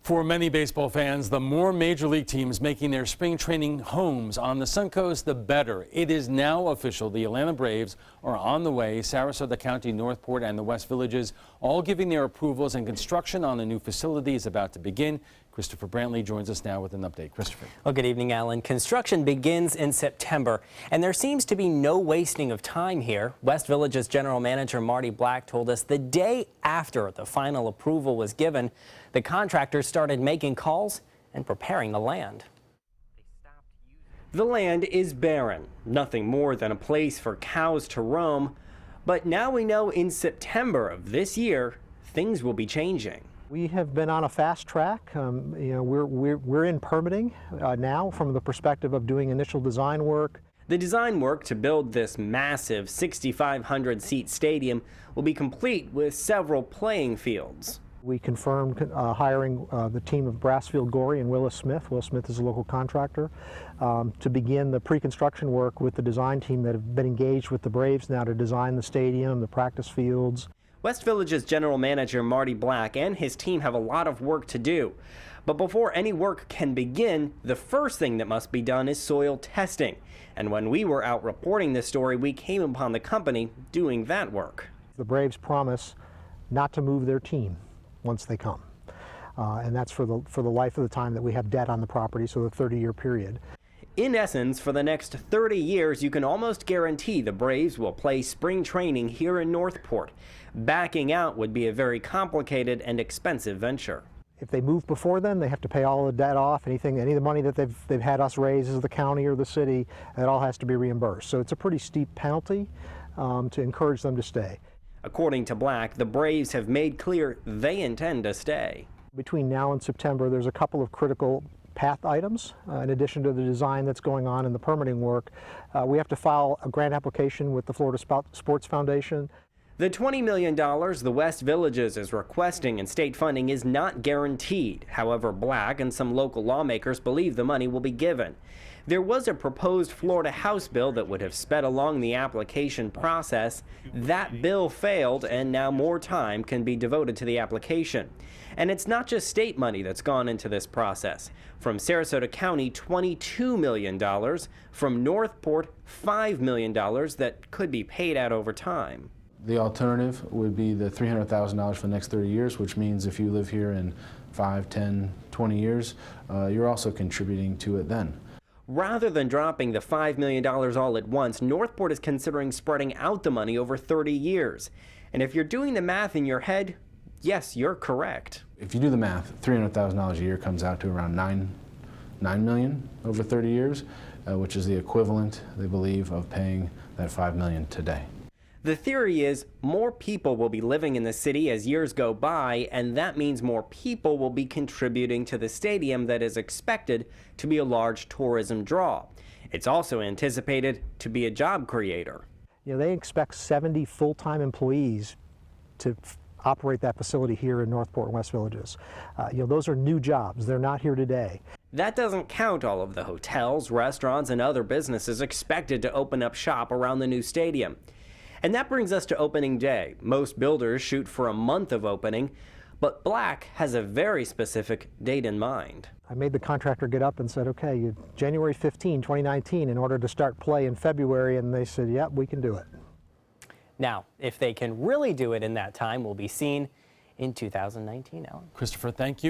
For many baseball fans, the more major league teams making their spring training homes on the Suncoast, the better. It is now official. The Atlanta Braves are on the way. Sarasota County, Northport, and the West Villages all giving their approvals, and construction on the new facility is about to begin. Christopher Brantley joins us now with an update. Christopher. Well, good evening, Alan. Construction begins in September, and there seems to be no wasting of time here. West Villages General Manager Marty Black told us the day after the final approval was given, the contractors started making calls and preparing the land. The land is barren, nothing more than a place for cows to roam. But now we know in September of this year, things will be changing. We have been on a fast track. We're in permitting now from the perspective of doing initial design work. The design work to build this massive 6,500-seat stadium will be complete with several playing fields. We confirmed hiring the team of Brassfield Gorey and Willis Smith. Willis Smith is a local contractor to begin the pre-construction work with the design team that have been engaged with the Braves now to design the stadium, the practice fields. West Villages General Manager Marty Black and his team have a lot of work to do. But before any work can begin, the first thing that must be done is soil testing. And when we were out reporting this story, we came upon the company doing that work. The Braves promise not to move their team once they come. And that's for the life of the time that we have debt on the property, so the 30-year period. In essence, for the next 30 years, you can almost guarantee the Braves will play spring training here in Northport. Backing out would be a very complicated and expensive venture. If they move before then, they have to pay all the debt off. Any of the money that they've had us raise as the county or the city, that all has to be reimbursed. So it's a pretty steep penalty to encourage them to stay. According to Black, the Braves have made clear they intend to stay. Between now and September, there's a couple of critical path items. In addition to the design that's going on in the permitting work, we have to file a grant application with the Florida Sports Foundation. The $20 million the West Villages is requesting in state funding is not guaranteed. However, Black and some local lawmakers believe the money will be given. There was a proposed Florida House bill that would have sped along the application process. That bill failed, and now more time can be devoted to the application. And it's not just state money that's gone into this process. From Sarasota County, $22 million. From Northport, $5 million that could be paid out over time. The alternative would be the $300,000 for the next 30 years, which means if you live here in 5, 10, 20 years, you're also contributing to it then. Rather than dropping the $5 million all at once, Northport is considering spreading out the money over 30 years. And if you're doing the math in your head, yes, you're correct. If you do the math, $300,000 a year comes out to around $9 million over 30 years, which is the equivalent, they believe, of paying that $5 million today. The theory is more people will be living in the city as years go by, and that means more people will be contributing to the stadium that is expected to be a large tourism draw. It's also anticipated to be a job creator. They expect 70 full-time employees to operate that facility here in Northport and West Villages. Those are new jobs. They're not here today. That doesn't count all of the hotels, restaurants, and other businesses expected to open up shop around the new stadium. And that brings us to opening day. Most builders shoot for a month of opening, but Black has a very specific date in mind. I made the contractor get up and said, okay, January 15, 2019, in order to start play in February, and they said, yep, we can do it. Now, if they can really do it in that time, will be seen in 2019, Alan. Christopher, thank you.